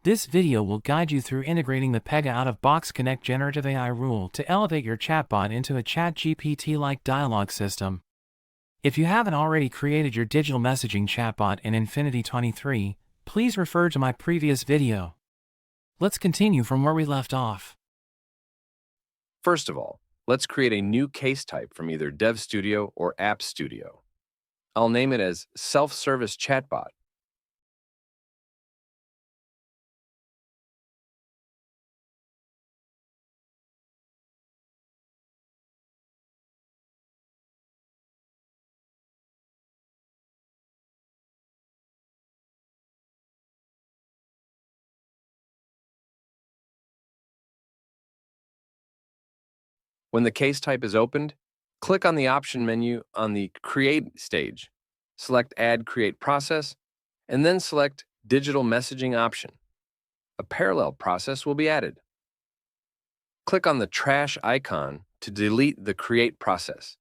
This video will guide you through integrating the Pega out-of-box Connect-Generative-AI rule to elevate your chatbot into a ChatGPT-like dialogue system. If you haven't already created your digital messaging chatbot in Infinity 23, please refer to my previous video. Let's continue from where we left off. First of all, let's create a new case type from either Dev Studio or App Studio. I'll name it as Self-Service Chatbot. When the case type is opened, click on the option menu on the Create stage. Select Add Create Process, and then select Digital Messaging option. A parallel process will be added. Click on the trash icon to delete the Create process.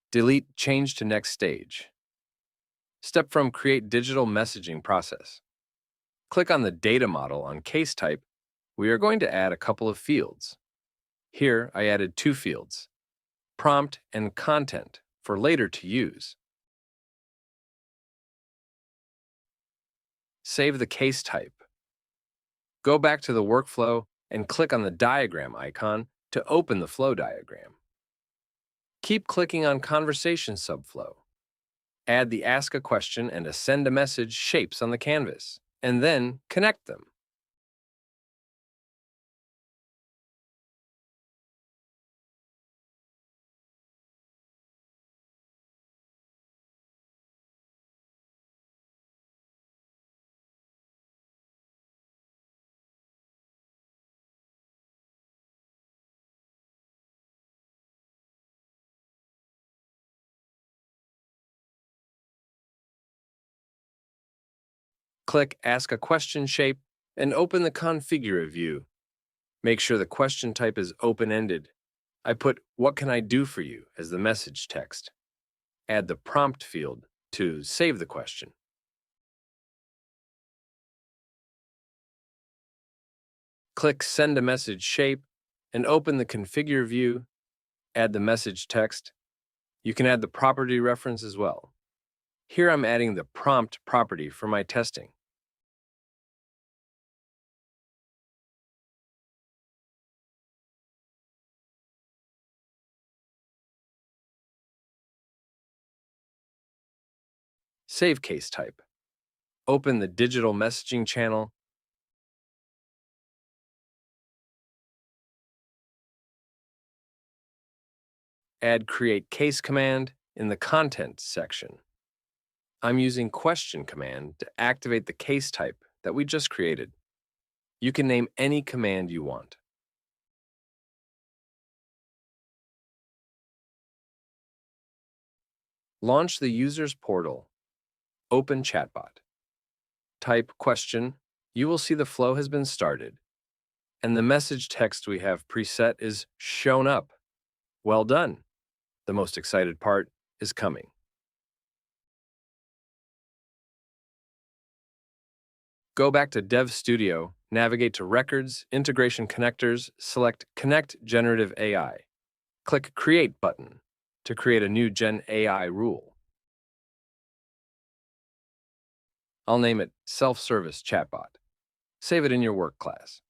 Delete Change to Next Stage. Step from Create Digital Messaging Process. Click on the Data Model on Case Type. We are going to add a couple of fields. Here, I added two fields, prompt and content, for later to use. Save the case type. Go back to the workflow and click on the diagram icon to open the flow diagram. Keep clicking on Conversation subflow. Add the Ask a Question and a Send a Message shapes on the canvas, and then connect them. Click Ask a Question shape and open the Configure view. Make sure the question type is open-ended. I put "What can I do for you?" as the message text. Add the prompt field to save the question. Click Send a Message shape and open the Configure view. Add the message text. You can add the property reference as well. Here I'm adding the prompt property for my testing. Save case type. Open the digital messaging channel. Add Create Case command in the Content section. I'm using Question command to activate the case type that we just created. You can name any command you want. Launch the user's portal. Open Chatbot. Type question. You will see the flow has been started, and the message text we have preset is shown up. Well done. The most excited part is coming. Go back to Dev Studio, navigate to Records, Integration Connectors, select Connect-Generative-AI. Click Create button to create a new GenAI rule. I'll name it Self-Service Chatbot. Save it in your work class.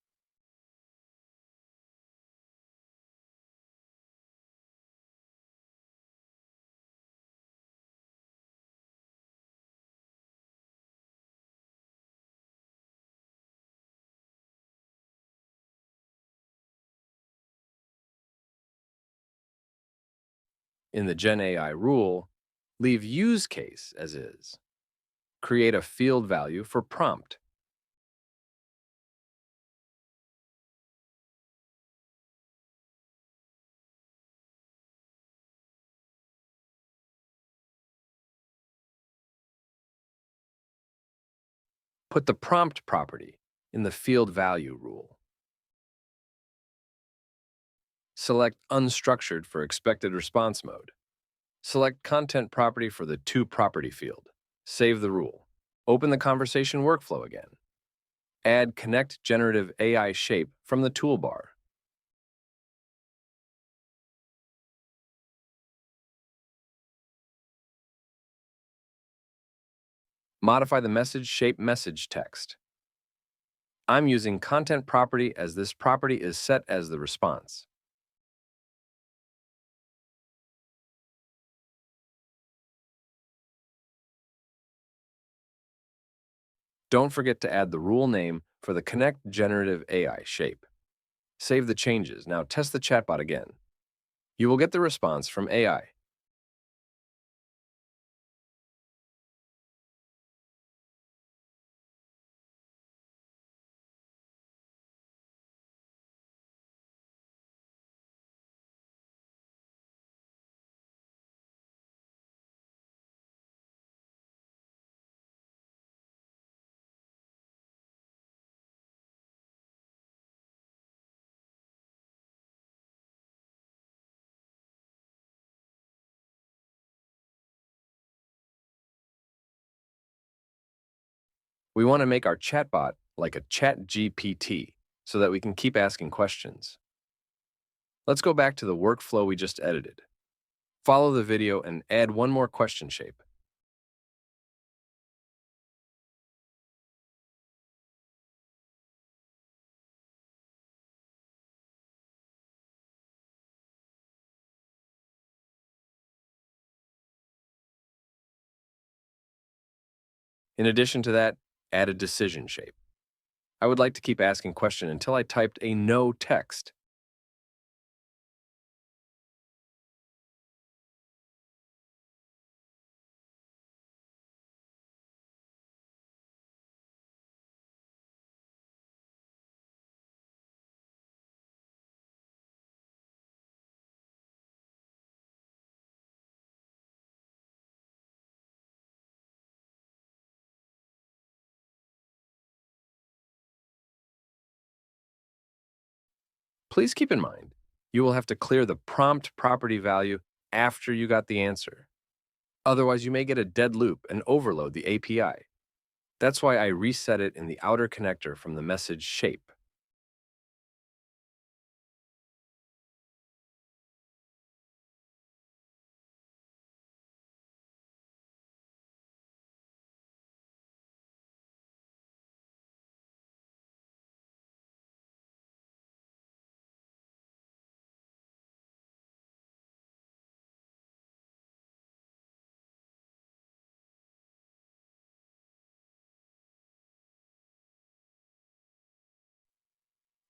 In the GenAI rule, leave use case as is. Create a field value for prompt. Put the prompt property in the field value rule. Select Unstructured for expected response mode. Select Content property for the To property field. Save the rule. Open the conversation workflow again. Add Connect-Generative-AI shape from the toolbar. Modify the message shape message text. I'm using content property as this property is set as the response. Don't forget to add the rule name for the Connect Generative AI shape. Save the changes. Now test the chatbot again. You will get the response from AI. We want to make our chatbot like a ChatGPT so that we can keep asking questions. Let's go back to the workflow we just edited. Follow the video and add one more question shape. In addition to that, add a decision shape. I would like to keep asking question until I typed a no text. Please keep in mind, you will have to clear the prompt property value after you got the answer. Otherwise, you may get a dead loop and overload the API. That's why I reset it in the outer connector from the message shape.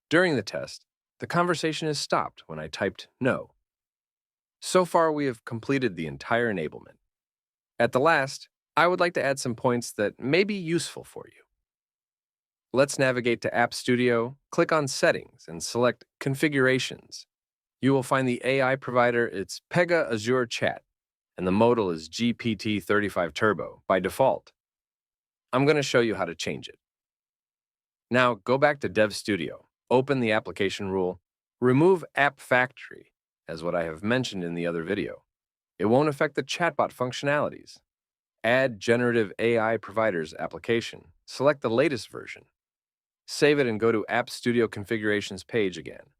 During the test, the conversation is stopped when I typed no. So far, we have completed the entire enablement. At the last, I would like to add some points that may be useful for you. Let's navigate to App Studio, click on Settings, and select Configurations. You will find the AI provider, it's Pega Azure Chat, and the modal is GPT-35 Turbo by default. I'm going to show you how to change it. Now, go back to Dev Studio, open the application rule, remove App Factory, as what I have mentioned in the other video. It won't affect the chatbot functionalities. Add Generative AI Provider's application. Select the latest version. Save it and go to App Studio Configurations page again.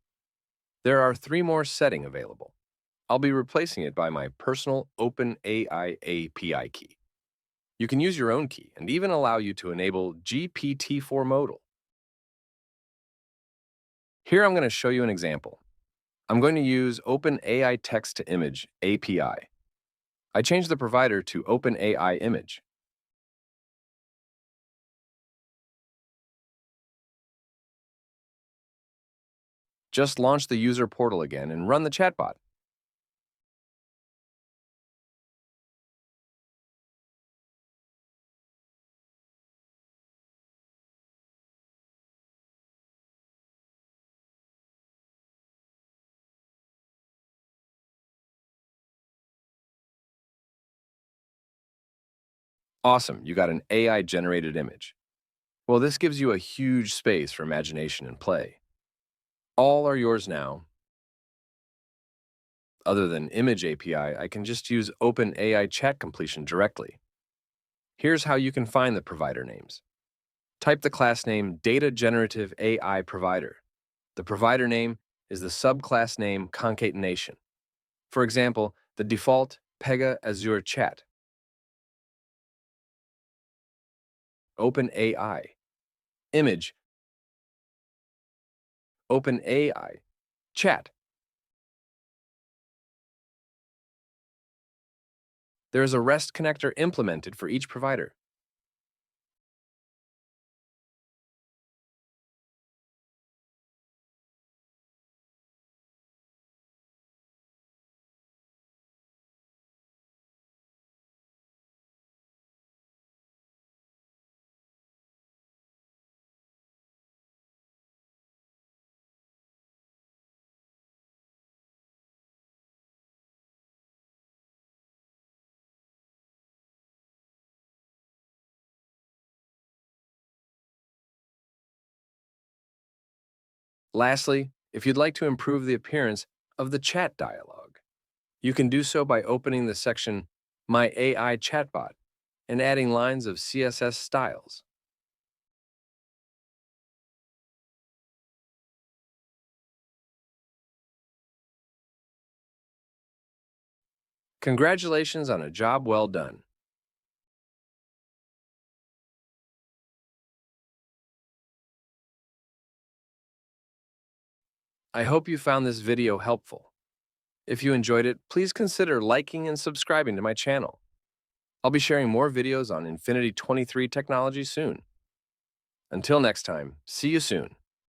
There are 3 more settings available. I'll be replacing it by my personal OpenAI API key. You can use your own key and even allow you to enable GPT-4 modal. Here I'm going to show you an example. I'm going to use OpenAI Text-to-Image API. I changed the provider to OpenAI Image. Just launch the user portal again and run the chatbot. Awesome, you got an AI-generated image. Well, this gives you a huge space for imagination and play. All are yours now. Other than Image API, I can just use OpenAI Chat Completion directly. Here's how you can find the provider names. Type the class name Data Generative AI Provider. The provider name is the subclass name concatenation. For example, the default Pega Azure Chat. OpenAI. Image. OpenAI. Chat. There is a REST connector implemented for each provider. Lastly, if you'd like to improve the appearance of the chat dialog, you can do so by opening the section My AI Chatbot and adding lines of CSS styles. Congratulations on a job well done. I hope you found this video helpful. If you enjoyed it, please consider liking and subscribing to my channel. I'll be sharing more videos on Infinity 23 technology soon. Until next time, see you soon.